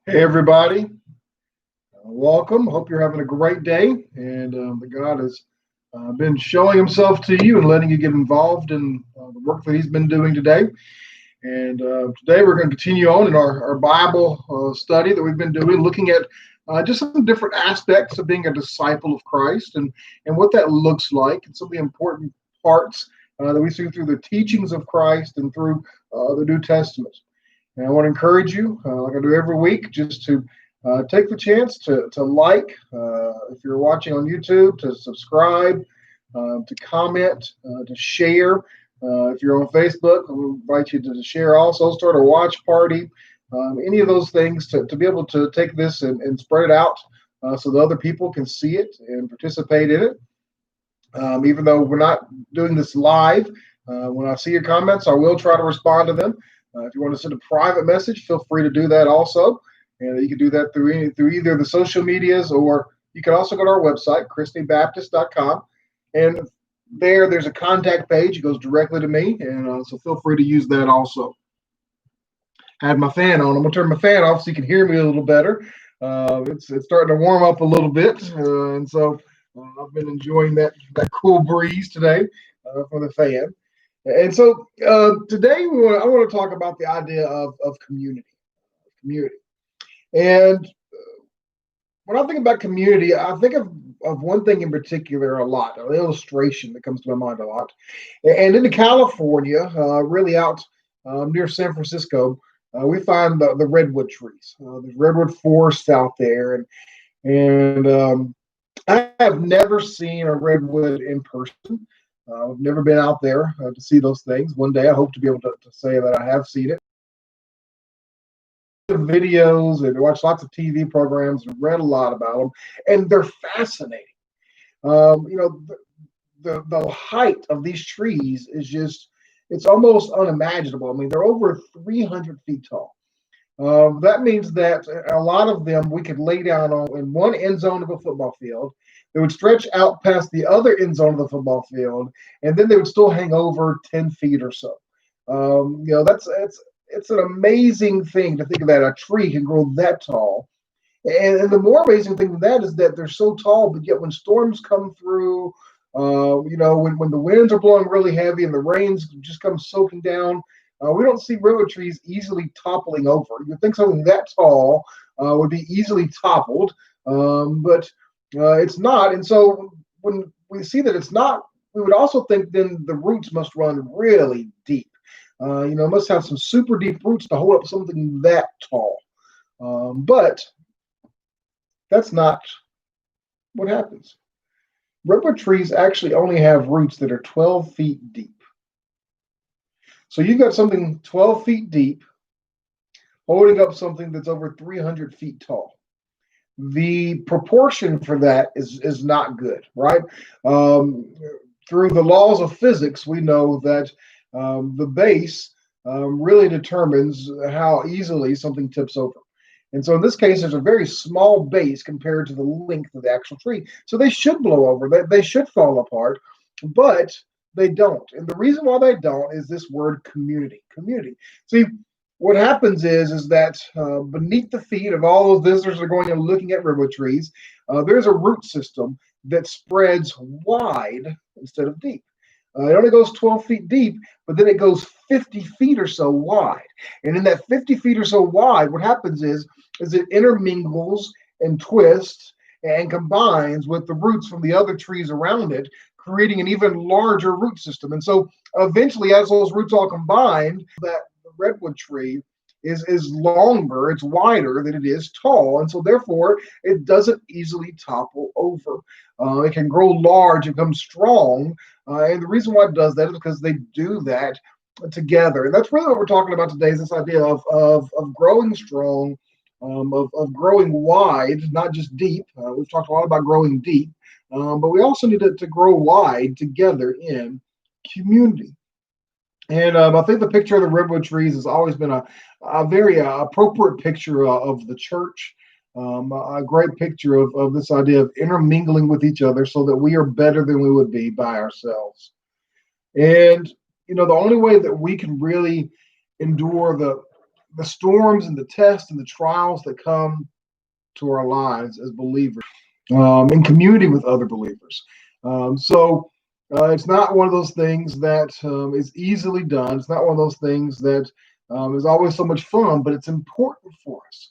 Hey, everybody. Welcome. Hope you're having a great day and that God has been showing himself to you and letting you get involved in the work that he's been doing today. And today we're going to continue on in our Bible study that we've been doing, looking at just some different aspects of being a disciple of Christ and what that looks like and some of the important parts that we see through the teachings of Christ and through the New Testament. And I want to encourage you, like I do every week, just to take the chance to like, if you're watching on YouTube, to subscribe, to comment, to share. If you're on Facebook, we invite you to share also, start a watch party, any of those things to be able to take this and spread it out so that other people can see it and participate in it. Even though we're not doing this live, when I see your comments, I will try to respond to them. If you want to send a private message, feel free to do that also. And you can do that through either the social medias, or you can also go to our website, christianbaptist.com. And there's a contact page. It goes directly to me. And so feel free to use that also. I had my fan on. I'm going to turn my fan off so you can hear me a little better. It's starting to warm up a little bit. And so I've been enjoying that cool breeze today from the fan. And so today I want to talk about the idea of community. Community. And when I think about community, I think of one thing in particular a lot, an illustration that comes to my mind a lot. And in California, really out near San Francisco, we find the redwood trees. There's redwood forests out there, and I have never seen a redwood in person. I've never been out there to see those things. One day I hope to be able to say that I have seen it. Videos and watched lots of TV programs and read a lot about them, and they're fascinating. The height of these trees is just, it's almost unimaginable. I mean, they're over 300 feet tall. That means that a lot of them we could lay down on in one end zone of a football field. They would stretch out past the other end zone of the football field, and then they would still hang over 10 feet or so. That's it's an amazing thing to think of that a tree can grow that tall. And the more amazing thing than that is that they're so tall, but yet when storms come through, when the winds are blowing really heavy and the rains just come soaking down, we don't see river trees easily toppling over. You'd think something that tall would be easily toppled, but it's not. And so when we see that it's not, we would also think then the roots must run really deep. Must have some super deep roots to hold up something that tall. But that's not what happens. Redwood trees actually only have roots that are 12 feet deep. So you've got something 12 feet deep holding up something that's over 300 feet tall. The proportion for that is not good, right? Through the laws of physics, we know that the base really determines how easily something tips over. And so in this case, there's a very small base compared to the length of the actual tree. So they should blow over, they should fall apart, but they don't. And the reason why they don't is this word community. Community. See, what happens is that beneath the feet of all those visitors that are going and looking at redwood trees, there's a root system that spreads wide instead of deep. It only goes 12 feet deep, but then it goes 50 feet or so wide. And in that 50 feet or so wide, what happens is it intermingles and twists and combines with the roots from the other trees around it, creating an even larger root system. And so eventually, as those roots all combine, that the redwood tree is longer, it's wider than it is tall, and so therefore it doesn't easily topple over. It can grow large and become strong, and the reason why it does that is because they do that together. And that's really what we're talking about today, is this idea of growing strong, of growing wide, not just deep. We've talked a lot about growing deep, but we also need to grow wide together in community. And I think the picture of the redwood trees has always been a very appropriate picture of the church, a great picture of this idea of intermingling with each other so that we are better than we would be by ourselves. And, the only way that we can really endure the storms and the tests and the trials that come to our lives as believers, in community with other believers. So it's not one of those things that is easily done. It's not one of those things that is always so much fun, but it's important for us.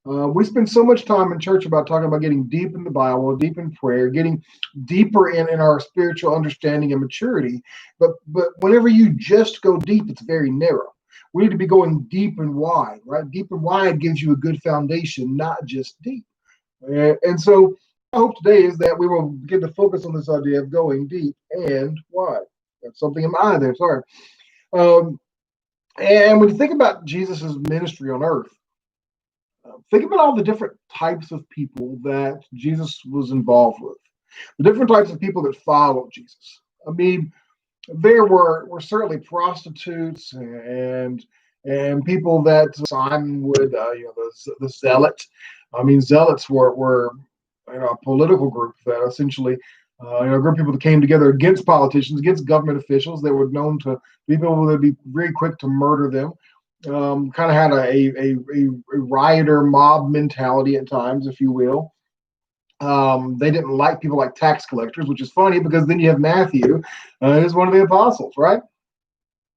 We spend so much time in church about talking about getting deep in the Bible, deep in prayer, getting deeper in our spiritual understanding and maturity. But whenever you just go deep, it's very narrow. We need to be going deep and wide, right? Deep and wide gives you a good foundation, not just deep. And so I hope today is that we will begin to focus on this idea of going deep and wide. That's something in my eye there, sorry. Um, and when you think about Jesus's ministry on earth, think about all the different types of people that Jesus was involved with, the different types of people that followed Jesus. I mean, there were certainly prostitutes and people that Simon would, the zealot. I mean, zealots were a political group that essentially, a group of people that came together against politicians, against government officials. They were known to be people that would be very quick to murder them. Kind of had a rioter mob mentality at times, if you will. They didn't like people like tax collectors, which is funny because then you have Matthew, who's one of the apostles, right?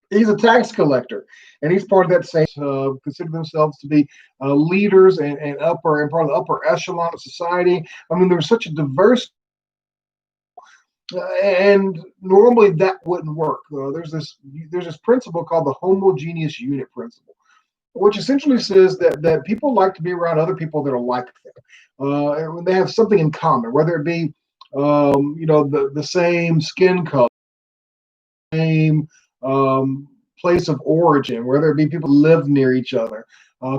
He's a tax collector, and he's part of that same consider themselves to be leaders and part of the upper echelon of society. I mean, there was such a diverse, and normally that wouldn't work. There's this principle called the homogeneous unit principle, which essentially says that people like to be around other people that are like them. And when they have something in common, whether it be the same skin color, same place of origin, whether it be people who live near each other,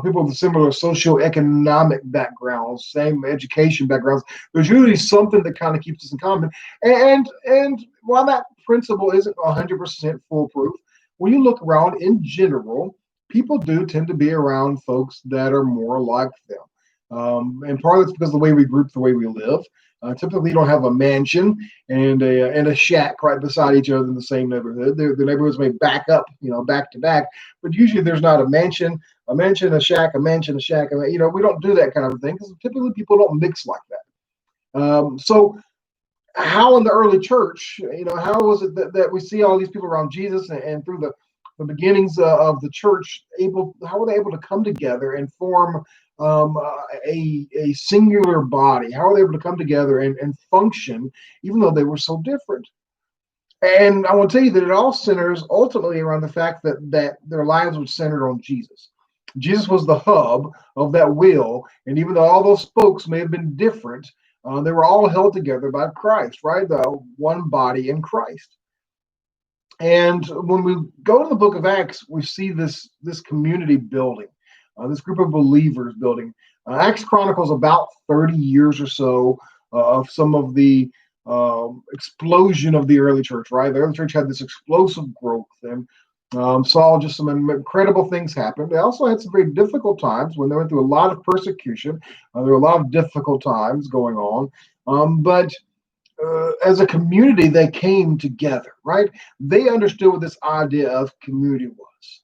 people with similar socioeconomic backgrounds, same education backgrounds. There's usually something that kind of keeps us in common. And while that principle isn't 100% foolproof, when you look around in general, people do tend to be around folks that are more like them. And part of it's because of the way we group, the way we live. Typically, you don't have a mansion and a shack right beside each other in the same neighborhood. The neighborhoods may back up, back to back, but usually there's not a mansion, a shack, a mansion, a shack. We don't do that kind of thing because typically people don't mix like that. So how in the early church, how was it that we see all these people around Jesus and through the beginnings of the church, how were they able to come together and form a singular body? How are they able to come together and function, even though they were so different? And I want to tell you that it all centers ultimately around the fact that their lives were centered on Jesus. Jesus was the hub of that wheel, and even though all those spokes may have been different, they were all held together by Christ, right? The one body in Christ. And when we go to the book of Acts, we see this community building, this group of believers building. Acts chronicles about 30 years or so of some of the explosion of the early church, right? The early church had this explosive growth and saw just some incredible things happen. They also had some very difficult times when they went through a lot of persecution. There were a lot of difficult times going on. But as a community, they came together, right? They understood what this idea of community was.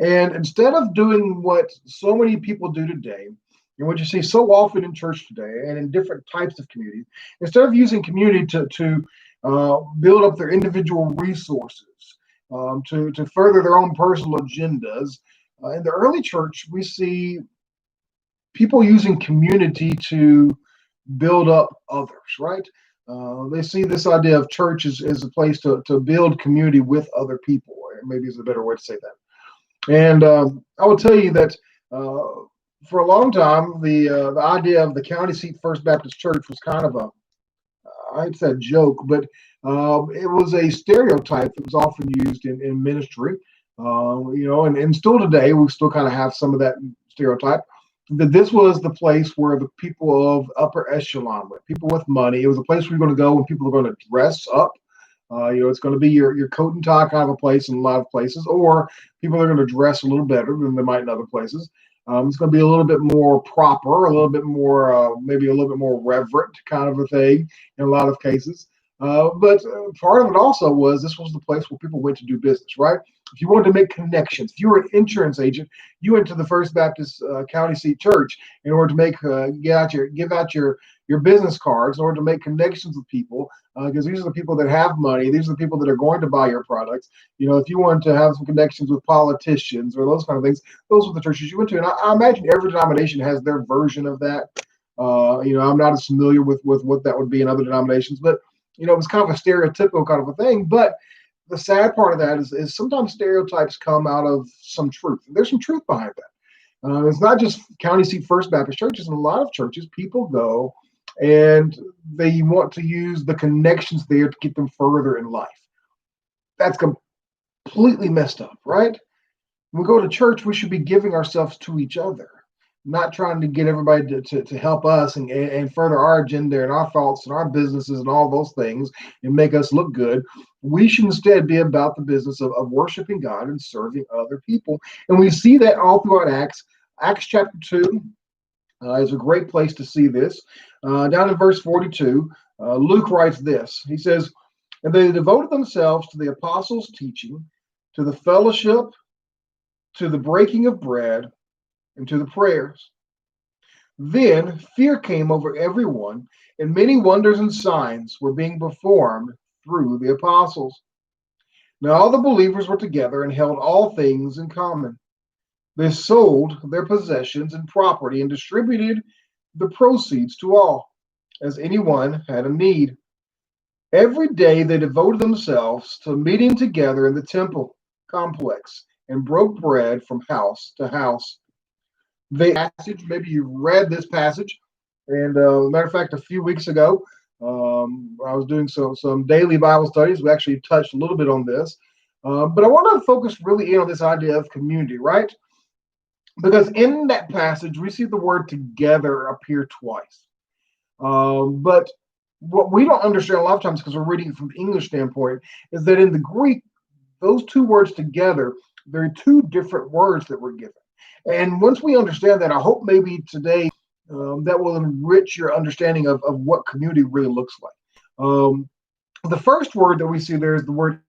And instead of doing what so many people do today, and what you see so often in church today and in different types of communities, instead of using community to build up their individual resources, to further their own personal agendas, in the early church, we see people using community to build up others, right? They see this idea of church as a place to build community with other people, or maybe is a better way to say that. And I will tell you that for a long time, the idea of the county seat First Baptist Church was kind of I'd say a joke, but it was a stereotype that was often used in ministry. And still today, we still kind of have some of that stereotype. That this was the place where the people of upper echelon went, people with money. It was a place where you're going to go when people are going to dress up. It's going to be your coat and tie kind of a place in a lot of places, or people are going to dress a little better than they might in other places. It's going to be a little bit more proper, a little bit more, maybe a little bit more reverent kind of a thing in a lot of cases. But part of it also was this was the place where people went to do business, right? If you wanted to make connections, if you were an insurance agent, you went to the First Baptist County Seat Church in order to make give out your business cards in order to make connections with people, because these are the people that have money. These are the people that are going to buy your products. If you want to have some connections with politicians or those kind of things, those are the churches you went to. And I imagine every denomination has their version of that. I'm not as familiar with what that would be in other denominations, but it was kind of a stereotypical kind of a thing. But the sad part of that is sometimes stereotypes come out of some truth. There's some truth behind that. It's not just County Seat First Baptist churches. In a lot of churches, people go and they want to use the connections there to get them further in life. That's completely messed up, right? When we go to church, we should be giving ourselves to each other, not trying to get everybody to help us and further our agenda and our thoughts and our businesses and all those things and make us look good. We should instead be about the business of worshiping God and serving other people. And we see that all throughout Acts. Acts chapter 2 is a great place to see this. Down in verse 42, Luke writes this. He says, "And they devoted themselves to the apostles' teaching, to the fellowship, to the breaking of bread, and to the prayers. Then fear came over everyone, and many wonders and signs were being performed through the apostles. Now all the believers were together and held all things in common. They sold their possessions and property and distributed the proceeds to all, as anyone had a need. Every day they devoted themselves to meeting together in the temple complex and broke bread from house to house." The passage, maybe you read this passage, and matter of fact, a few weeks ago, I was doing some daily Bible studies. We actually touched a little bit on this, but I want to focus really in on this idea of community, right? Because in that passage, we see the word "together" appear twice. But what we don't understand a lot of times, because we're reading it from the English standpoint, is that in the Greek, those two words together, there are two different words that were given. And once we understand that, I hope maybe today that will enrich your understanding of what community really looks like. The first word that we see there is the word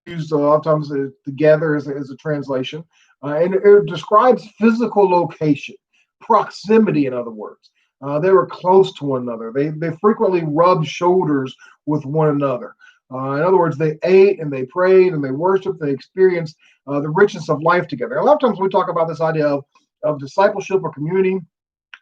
used a lot of times together as a translation, and it describes physical location, proximity, in other words. They were close to one another. They frequently rubbed shoulders with one another. In other words, they ate and they prayed and they worshiped. They experienced the richness of life together. A lot of times when we talk about this idea of discipleship or community,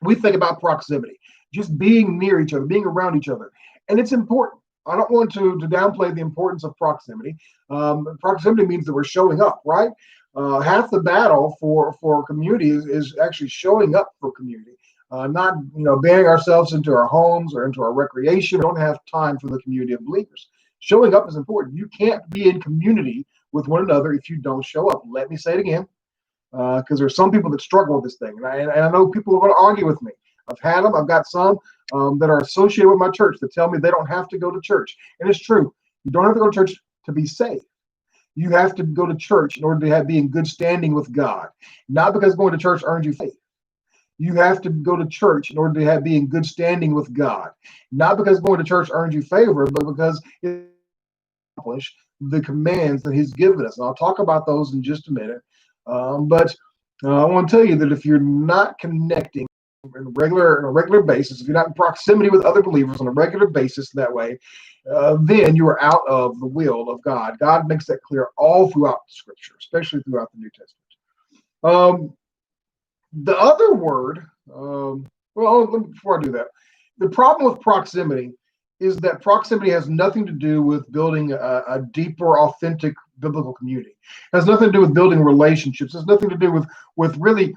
we think about proximity, just being near each other, being around each other. And it's important. I don't want to downplay the importance of proximity. Proximity means that we're showing up, right? Half the battle for community is actually showing up for community. Not banning ourselves into our homes or into our recreation. We don't have time for the community of believers. Showing up is important. You can't be in community with one another if you don't show up. Let me say it again, because there's some people that struggle with this thing, and I know people are going to argue with me. I've had them. I've got some that are associated with my church that tell me they don't have to go to church, and it's true. You don't have to go to church to be saved. You have to go to church in order to be in good standing with God, not because going to church earns you faith. You have to go to church in order to be in good standing with God, not because going to church earns you favor, but because it accomplish the commands that He's given us. And I'll talk about those in just a minute. But I want to tell you that if you're not connecting on a regular basis, if you're not in proximity with other believers on a regular basis that way, then you are out of the will of God. God makes that clear all throughout the Scripture, especially throughout the New Testament. The other word, before I do that, the problem with proximity is that proximity has nothing to do with building a deeper, authentic biblical community. It has nothing to do with building relationships. It has nothing to do with really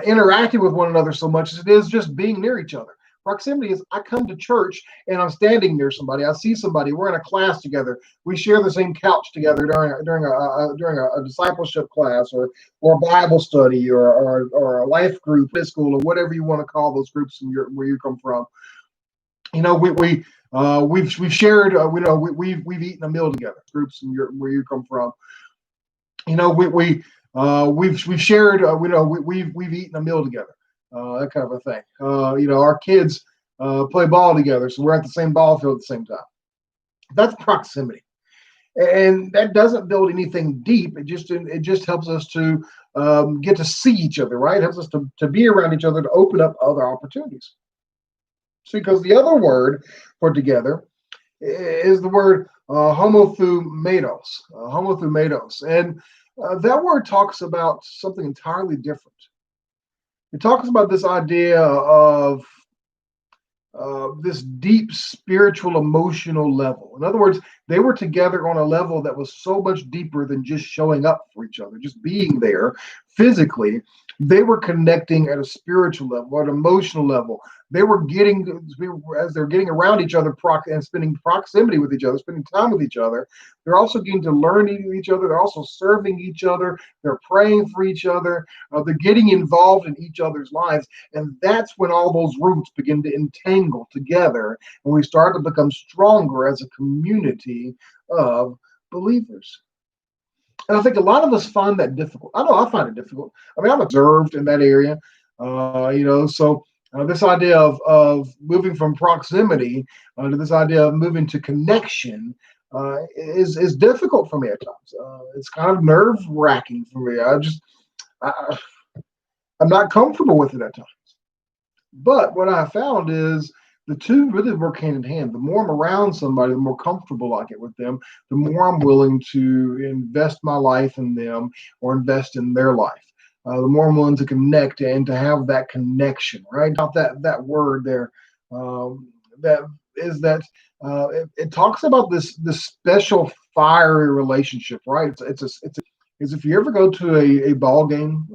interacting with one another so much as it is just being near each other. Proximity is I come to church and I'm standing near somebody. I see somebody. We're in a class together. We share the same couch together during a discipleship class or a Bible study or a life group, school, or whatever you want to call those groups where you come from. We've shared. We've eaten a meal together. Groups where you come from. We've shared. We've eaten a meal together. That kind of a thing. Our kids play ball together, so we're at the same ball field at the same time. That's proximity. And that doesn't build anything deep. It just helps us to get to see each other, right? It helps us to be around each other, to open up other opportunities. See, because the other word for together is the word homothumetos, homothumetos, and that word talks about something entirely different. It talks about this idea of this deep spiritual, emotional level. In other words, they were together on a level that was so much deeper than just showing up for each other, just being there physically. They were connecting at a spiritual level, at an emotional level. They were getting, as they're getting around each other and spending proximity with each other, spending time with each other. They're also getting to learn each other. They're also serving each other. They're praying for each other. They're getting involved in each other's lives. And that's when all those roots begin to entangle together, and we start to become stronger as a community of believers. And I think a lot of us find that difficult. I know I find it difficult. I mean, I'm observed in that area, so this idea of moving from proximity to this idea of moving to connection is difficult for me at times. It's kind of nerve wracking for me. I, I'm not comfortable with it at times. But what I found is the two really work hand in hand. The more I'm around somebody, the more comfortable I get with them, the more I'm willing to invest my life in them or invest in their life. The more I'm willing to connect and to have that connection, right? Not that word there. That is that it talks about this special fiery relationship, right? It's if you ever go to a ball game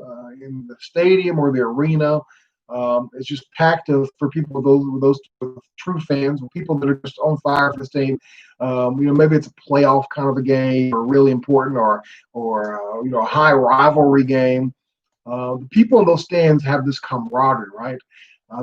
in the stadium or the arena, it's just packed for people with true fans, with people that are just on fire for this team. Maybe it's a playoff kind of a game, or really important, or a high rivalry game. The people in those stands have this camaraderie, right?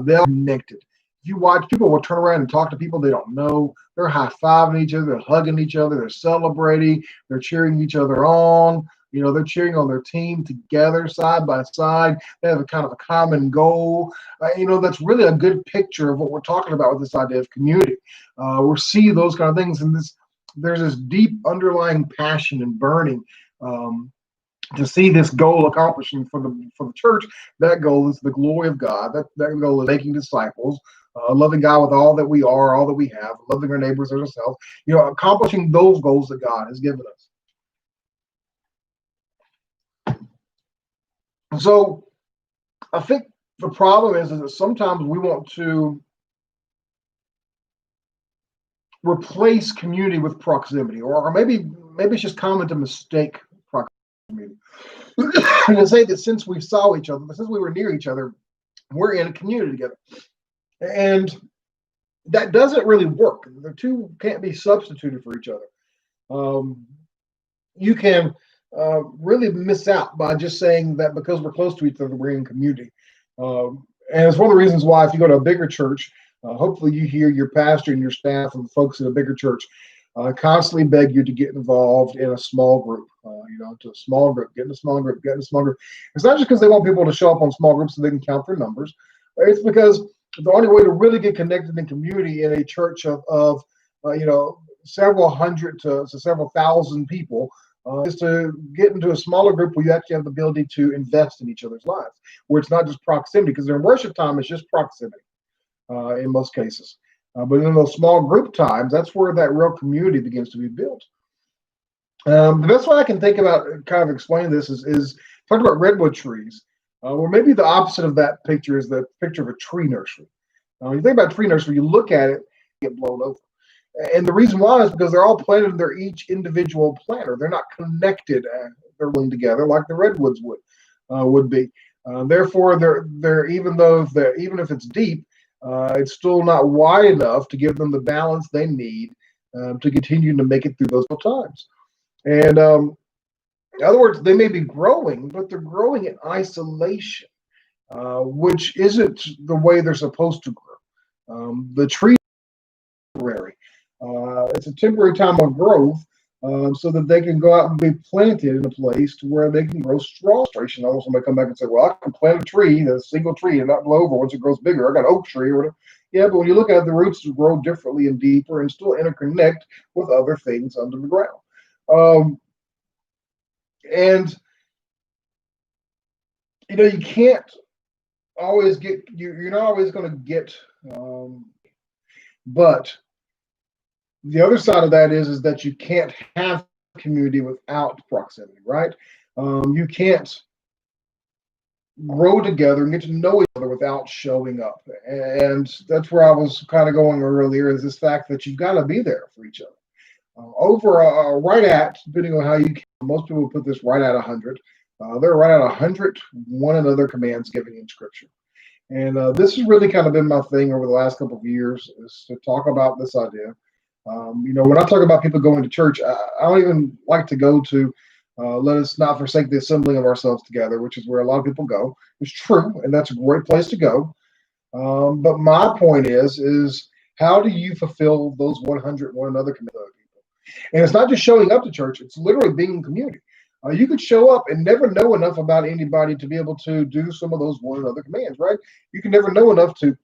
They're connected. If you watch, people will turn around and talk to people they don't know. They're high fiving each other, they're hugging each other, they're celebrating, they're cheering each other on. They're cheering on their team together, side by side. They have a kind of a common goal. That's really a good picture of what we're talking about with this idea of community. We're seeing those kind of things, and there's this deep underlying passion and burning to see this goal accomplishing for the church. That goal is the glory of God. That goal is making disciples, loving God with all that we are, all that we have, loving our neighbors as ourselves. Accomplishing those goals that God has given us. So I think the problem is that sometimes we want to replace community with proximity, or maybe it's just common to mistake proximity and to say that since we saw each other, since we were near each other, we're in a community together. And that doesn't really work. The two can't be substituted for each other. You can really miss out by just saying that because we're close to each other, we're in community. And it's one of the reasons why, if you go to a bigger church, hopefully you hear your pastor and your staff and the folks in a bigger church constantly beg you to get involved in a small group, to a small group, get in a small group, get in a small group. It's not just because they want people to show up on small groups so they can count their numbers. It's because the only way to really get connected in community in a church of several hundred to several thousand people is to get into a smaller group where you actually have the ability to invest in each other's lives, where it's not just proximity, because during worship time, it's just proximity in most cases. But in those small group times, that's where that real community begins to be built. The best way I can think about kind of explaining this is talking about redwood trees, or maybe the opposite of that picture is the picture of a tree nursery. You think about tree nursery, you look at it, get blown over. And the reason why is because they're all planted in their each individual planter. They're not connected, they're linked together like the redwoods would be. Therefore, they're even if it's deep, it's still not wide enough to give them the balance they need to continue to make it through those times. And in other words, they may be growing, but they're growing in isolation, which isn't the way they're supposed to grow. The tree is temporary. It's a temporary time of growth so that they can go out and be planted in a place to where they can grow strong. Almost somebody come back and say, well, I can plant a tree, a single tree, and not blow over once it grows bigger. I got an oak tree or whatever. Yeah, but when you look at it, the roots grow differently and deeper and still interconnect with other things under the ground. Um, and you can't always get you're not always going to get. Um, but the other side of that is that you can't have community without proximity, right? You can't grow together and get to know each other without showing up. And that's where I was kind of going earlier, is this fact that you've got to be there for each other. Right at, depending on how you can, most people put this right at 100. They're right at 100 one another commands given in Scripture. And this has really kind of been my thing over the last couple of years, is to talk about this idea. When I talk about people going to church, I don't even like to go to let us not forsake the assembling of ourselves together, which is where a lot of people go. It's true, and that's a great place to go. But my point is how do you fulfill those 100 one another commitments to other people? And it's not just showing up to church; it's literally being in community. You could show up and never know enough about anybody to be able to do some of those one another commands, right? You can never know enough to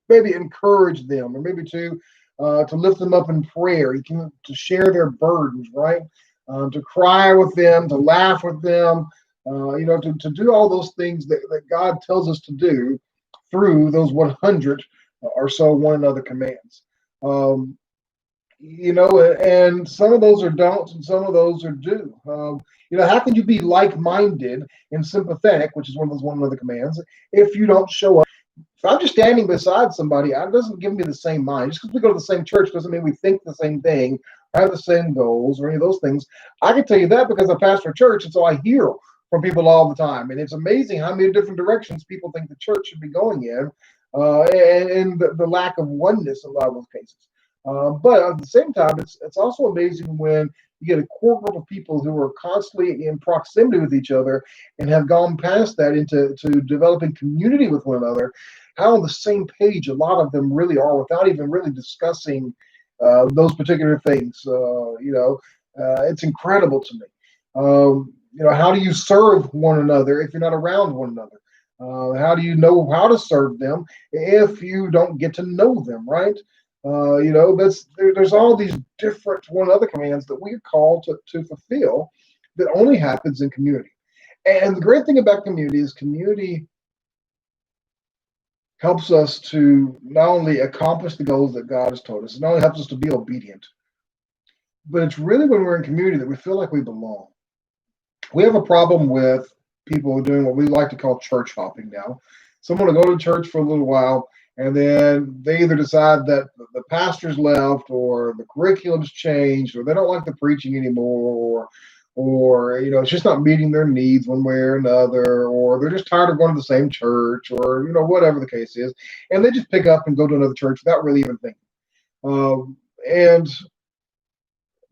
maybe encourage them, or maybe to lift them up in prayer. You can to share their burdens, right? To cry with them, to laugh with them, to do all those things that God tells us to do through those 100 or so one another commands. Um, and some of those are don'ts and some of those are do. How can you be like-minded and sympathetic, which is one of those one another commands, if you don't show up? If I'm just standing beside somebody, it doesn't give me the same mind. Just because we go to the same church doesn't mean we think the same thing, have the same goals, or any of those things. I can tell you that because I pastor a church, and so I hear from people all the time. And it's amazing how many different directions people think the church should be going in, and the lack of oneness in a lot of those cases. But at the same time, it's also amazing when you get a core group of people who are constantly in proximity with each other and have gone past that into developing community with one another, how on the same page a lot of them really are without even really discussing those particular things. It's incredible to me. How do you serve one another if you're not around one another? How do you know how to serve them if you don't get to know them, right? There's all these different one other commands that we're called to fulfill that only happens in community. And the great thing about community is community helps us to not only accomplish the goals that God has told us, it not only helps us to be obedient, but it's really when we're in community that we feel like we belong. We have a problem with people doing what we like to call church hopping now. Someone will go to church for a little while, and then they either decide that the pastor's left, or the curriculum's changed, or they don't like the preaching anymore, or it's just not meeting their needs one way or another, or they're just tired of going to the same church, or whatever the case is, and they just pick up and go to another church without really even thinking. And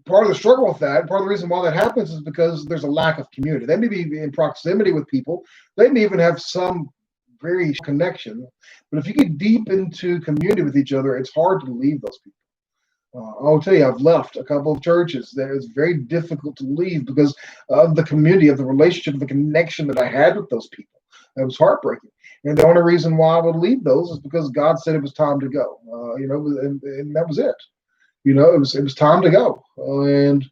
part of the struggle with that, part of the reason why that happens, is because there's a lack of community. They may be in proximity with people. They may even have some very connection. But if you get deep into community with each other, it's hard to leave those people. I'll tell you, I've left a couple of churches that it's very difficult to leave because of the community, of the relationship, the connection that I had with those people. It was heartbreaking. And the only reason why I would leave those is because God said it was time to go. And that was it. It was time to go, and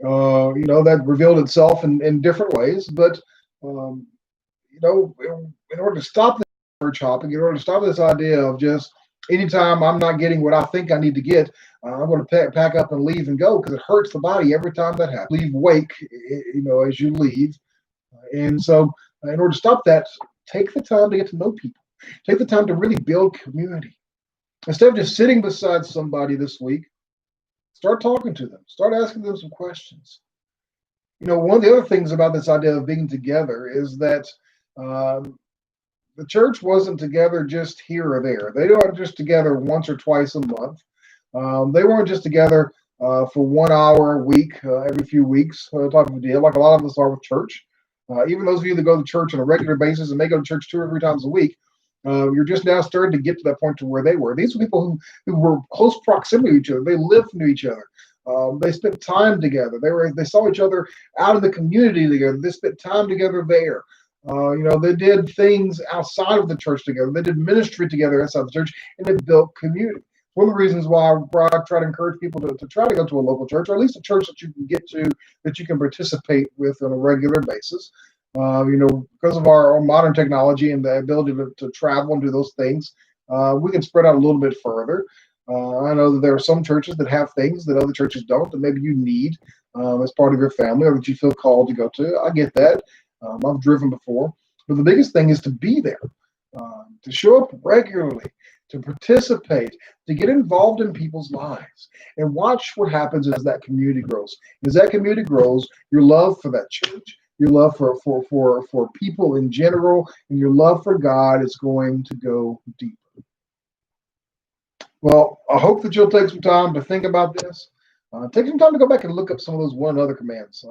that revealed itself in different ways. But in order to stop the church hopping, in order to stop this idea of just anytime I'm not getting what I think I need to get, I'm going to pack up and leave and go, because it hurts the body every time that happens. Leave wake, as you leave, and so in order to stop that, take the time to get to know people. Take the time to really build community. Instead of just sitting beside somebody this week, start talking to them. Start asking them some questions. One of the other things about this idea of being together is that the church wasn't together just here or there. They weren't just together once or twice a month. They weren't just together for 1 hour a week, every few weeks, type of a deal, like a lot of us are with church. Even those of you that go to church on a regular basis and may go to church 2 or 3 times a week, you're just now starting to get to that point to where they were. These were people who were close proximity to each other. They lived near each other. They spent time together. They saw each other out in the community together. They spent time together there. They did things outside of the church together. They did ministry together outside the church, and they built community. one of the reasons why I try to encourage people to try to go to a local church, or at least a church that you can get to, that you can participate with on a regular basis. Because of our modern technology and the ability to travel and do those things, we can spread out a little bit further. I know that there are some churches that have things that other churches don't, that maybe you need as part of your family, or that you feel called to go to. I get that. I've driven before. But the biggest thing is to be there, to show up regularly, to participate, to get involved in people's lives, and watch what happens as that community grows. As that community grows, your love for that church, your love for people in general, and your love for God is going to go deeper. Well, I hope that you'll take some time to think about this. Take some time to go back and look up some of those one another commands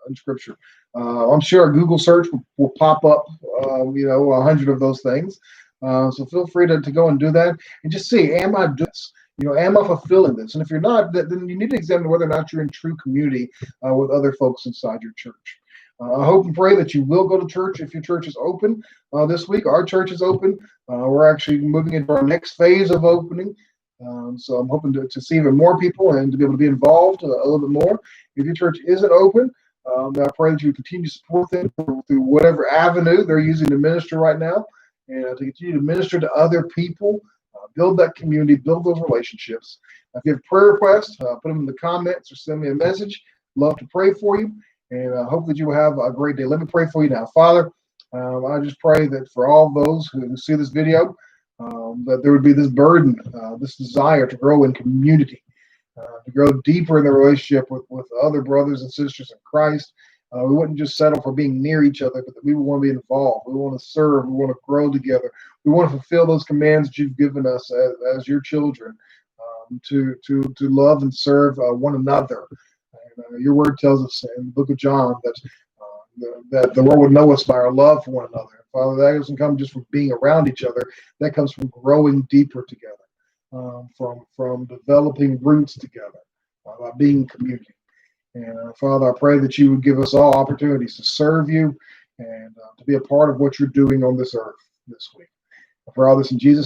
in Scripture. I'm sure a Google search will pop up, 100 of those things. So feel free to go and do that and just see, am I doing this? Am I fulfilling this? And if you're not, then you need to examine whether or not you're in true community with other folks inside your church. I hope and pray that you will go to church if your church is open this week. Our church is open. We're actually moving into our next phase of opening. So I'm hoping to see even more people and to be able to be involved a little bit more. If your church isn't open, I pray that you continue to support them through whatever avenue they're using to minister right now, and to continue to minister to other people, build that community, build those relationships. If you have prayer requests, put them in the comments or send me a message. Love to pray for you, and I hope that you will have a great day. Let me pray for you now. Father, I just pray that for all those who see this video, that there would be this burden, this desire to grow in community, to grow deeper in the relationship with other brothers and sisters in Christ. We wouldn't just settle for being near each other, but that we would want to be involved. We want to serve. We want to grow together. We want to fulfill those commands that you've given us as your children, to love and serve one another. And, your word tells us in the book of John that the world would know us by our love for one another. Father, that doesn't come just from being around each other. That comes from growing deeper together, from developing roots together, by being community. And Father, I pray that you would give us all opportunities to serve you and to be a part of what you're doing on this earth this week. I pray all this in Jesus'